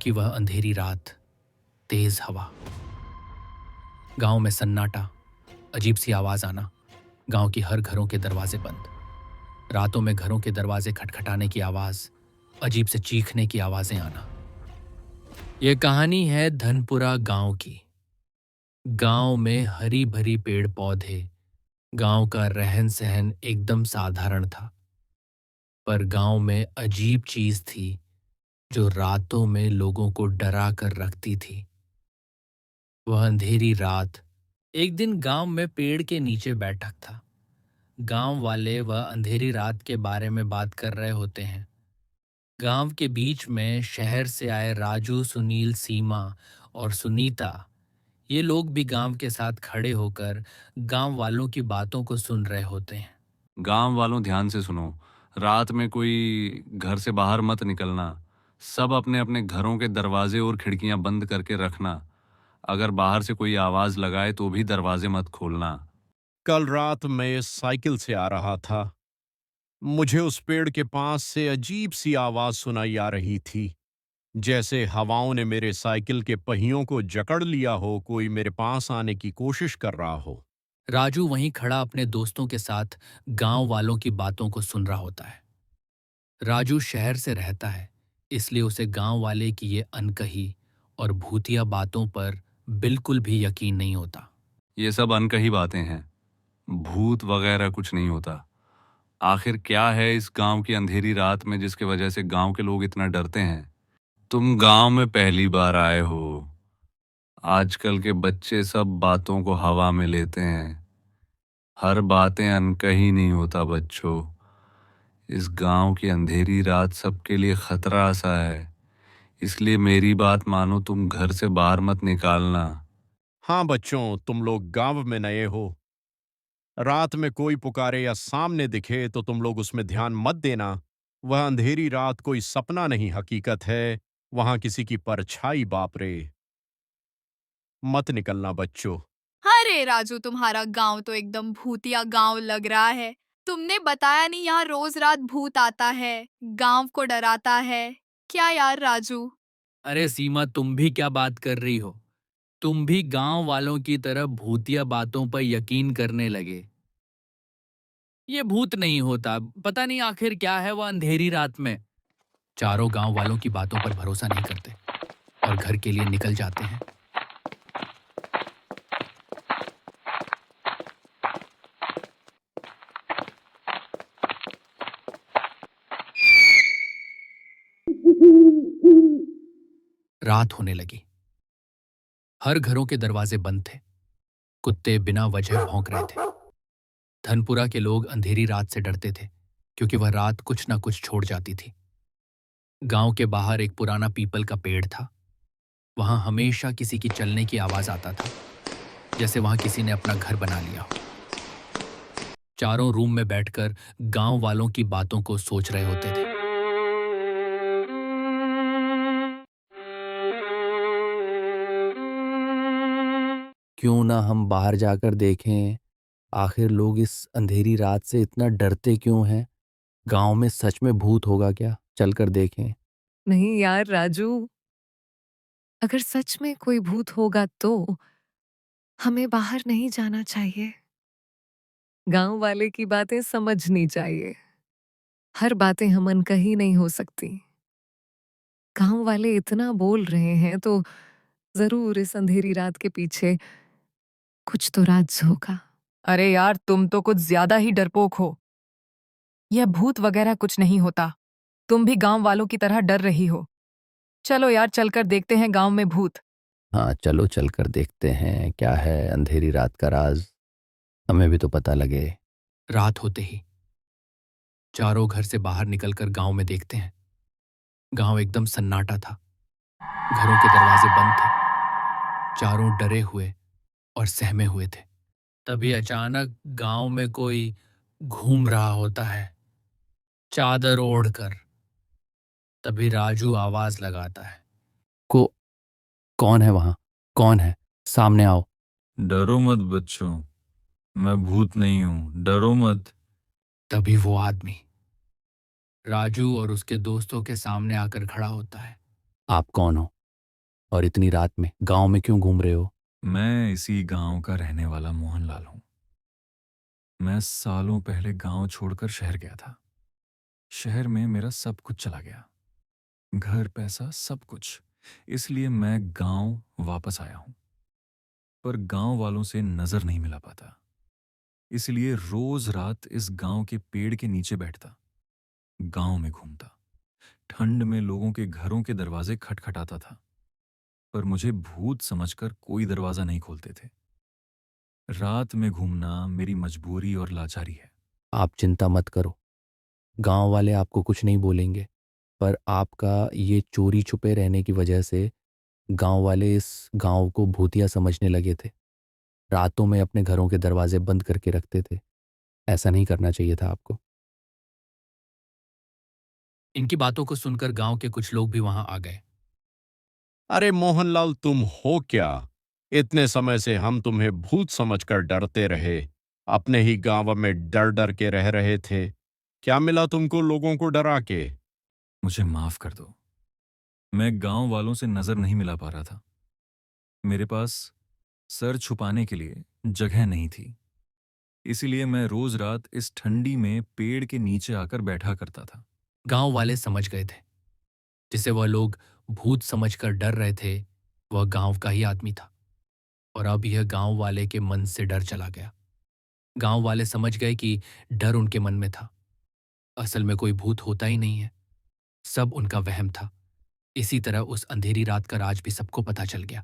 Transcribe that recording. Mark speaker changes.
Speaker 1: की वह अंधेरी रात, तेज हवा, गांव में सन्नाटा, अजीब सी आवाज आना, गांव की हर घरों के दरवाजे बंद, रातों में घरों के दरवाजे खटखटाने की आवाज, अजीब से चीखने की आवाजें आना। यह कहानी है धनपुरा गांव की। गांव में हरी भरी पेड़ पौधे, गांव का रहन सहन एकदम साधारण था। पर गांव में अजीब चीज थी जो रातों में लोगों को डरा कर रखती थी। वह अंधेरी रात, एक दिन गांव में पेड़ के नीचे बैठक था। गांव वाले वह अंधेरी रात के बारे में बात कर रहे होते हैं। गांव के बीच में शहर से आए राजू, सुनील, सीमा और सुनीता, ये लोग भी गांव के साथ खड़े होकर गांव वालों की बातों को सुन रहे होते हैं।
Speaker 2: गांव वालों ध्यान से सुनो। रात में कोई घर से बाहर मत निकलना। सब अपने अपने घरों के दरवाजे और खिड़कियां बंद करके रखना। अगर बाहर से कोई आवाज लगाए तो भी दरवाजे मत खोलना।
Speaker 3: कल रात मैं साइकिल से आ रहा था। मुझे उस पेड़ के पास से अजीब सी आवाज सुनाई आ रही थी, जैसे हवाओं ने मेरे साइकिल के पहियों को जकड़ लिया हो, कोई मेरे पास आने की कोशिश कर रहा हो।
Speaker 1: राजू वहीं खड़ा अपने दोस्तों के साथ गांव वालों की बातों को सुन रहा होता है। राजू शहर से रहता है, इसलिए उसे गांव वाले की ये अनकही और भूतिया बातों पर बिल्कुल भी यकीन नहीं होता।
Speaker 2: ये सब अनकही बातें हैं। भूत वगैरह कुछ नहीं होता। आखिर क्या है इस गांव की अंधेरी रात में जिसकी वजह से गांव के लोग इतना डरते हैं? तुम गांव में पहली बार आए हो। आजकल के बच्चे सब बातों को हवा में लेते हैं। हर बातें अनकही नहीं होता बच्चों। इस गांव की अंधेरी रात सबके लिए खतरा सा है। इसलिए मेरी बात मानो, तुम घर से बाहर मत निकालना।
Speaker 3: हाँ बच्चों, तुम लोग गांव में नए हो। रात में कोई पुकारे या सामने दिखे तो तुम लोग उसमें ध्यान मत देना। वह अंधेरी रात कोई सपना नहीं, हकीकत है। वहां किसी की परछाई, बाप रे। मत निकलना बच्चों।
Speaker 4: अरे राजू, तुम्हारा गांव तो एकदम भूतिया गांव लग रहा है। तुमने बताया नहीं यहाँ रोज रात भूत आता है, गांव को डराता है। क्या यार राजू।
Speaker 1: अरे सीमा, तुम भी क्या बात कर रही हो? तुम भी गांव वालों की तरह भूतिया बातों पर यकीन करने लगे। ये भूत नहीं होता, पता नहीं आखिर क्या है वह अंधेरी रात में। चारों गांव वालों की बातों पर भरोसा नहीं करते और घर के लिए निकल जाते हैं। रात होने लगी। हर घरों के दरवाजे बंद थे। कुत्ते बिना वजह भौंक रहे थे। धनपुरा के लोग अंधेरी रात से डरते थे, क्योंकि वह रात कुछ ना कुछ छोड़ जाती थी। गांव के बाहर एक पुराना पीपल का पेड़ था। वहां हमेशा किसी की चलने की आवाज आता था, जैसे वहां किसी ने अपना घर बना लिया हो। चारों रूम में बैठकर गांव वालों की बातों को सोच रहे होते थे।
Speaker 5: क्यों ना हम बाहर जाकर देखें, आखिर लोग इस अंधेरी रात से इतना डरते क्यों हैं? गांव में सच में भूत होगा क्या? चलकर देखें।
Speaker 6: नहीं यार राजू, अगर सच में कोई भूत होगा तो हमें बाहर नहीं जाना चाहिए। गांव वाले की बातें समझनी चाहिए। हर बातें हम अनकही नहीं हो सकती। गांव वाले इतना बोल रहे हैं तो जरूर इस अंधेरी रात के पीछे कुछ तो राज होगा।
Speaker 7: अरे यार, तुम तो कुछ ज्यादा ही डरपोक हो। यह भूत वगैरह कुछ नहीं होता। तुम भी गांव वालों की तरह डर रही हो। चलो यार, चलकर देखते हैं गांव में भूत।
Speaker 5: हाँ चलो चलकर देखते हैं क्या है अंधेरी रात का राज। हमें भी तो पता लगे।
Speaker 1: रात होते ही चारों घर से बाहर निकलकर गांव में देखते हैं। गांव एकदम सन्नाटा था। घरों के दरवाजे बंद थे। चारों डरे हुए और सहमे हुए थे। तभी अचानक गांव में कोई घूम रहा होता है, चादर ओढ़कर। तभी राजू आवाज लगाता है।
Speaker 5: को कौन है वहां? कौन है? सामने आओ।
Speaker 2: डरो मत बच्चों, मैं भूत नहीं हूं, डरो मत।
Speaker 1: तभी वो आदमी राजू और उसके दोस्तों के सामने आकर खड़ा होता है।
Speaker 5: आप कौन हो और इतनी रात में गांव में क्यों घूम रहे हो?
Speaker 2: मैं इसी गांव का रहने वाला मोहनलाल हूं। मैं सालों पहले गांव छोड़कर शहर गया था। शहर में मेरा सब कुछ चला गया, घर, पैसा, सब कुछ। इसलिए मैं गांव वापस आया हूं। पर गांव वालों से नजर नहीं मिला पाता, इसलिए रोज रात इस गांव के पेड़ के नीचे बैठता, गांव में घूमता, ठंड में लोगों के घरों के दरवाजे खटखटाता था, पर मुझे भूत समझकर कोई दरवाजा नहीं खोलते थे। रात में घूमना मेरी मजबूरी और लाचारी है।
Speaker 5: आप चिंता मत करो, गांव वाले आपको कुछ नहीं बोलेंगे। पर आपका ये चोरी छुपे रहने की वजह से गांव वाले इस गांव को भूतिया समझने लगे थे। रातों में अपने घरों के दरवाजे बंद करके रखते थे। ऐसा नहीं करना चाहिए था आपको।
Speaker 1: इनकी बातों को सुनकर गांव के कुछ लोग भी वहां आ गए।
Speaker 3: अरे मोहनलाल, तुम हो क्या? इतने समय से हम तुम्हें भूत समझकर डरते रहे, अपने ही गांव में डर डर के रह रहे थे। क्या मिला तुमको लोगों को डरा के?
Speaker 2: मुझे माफ कर दो, मैं गांव वालों से नजर नहीं मिला पा रहा था। मेरे पास सर छुपाने के लिए जगह नहीं थी, इसीलिए मैं रोज रात इस ठंडी में पेड़ के नीचे आकर बैठा करता था।
Speaker 1: गांव वाले समझ गए थे, जिसे वह लोग भूत समझकर डर रहे थे, वह गांव का ही आदमी था। और अब यह गांव वाले के मन से डर चला गया। गांव वाले समझ गए कि डर उनके मन में था, असल में कोई भूत होता ही नहीं है, सब उनका वहम था। इसी तरह उस अंधेरी रात का राज भी सबको पता चल गया।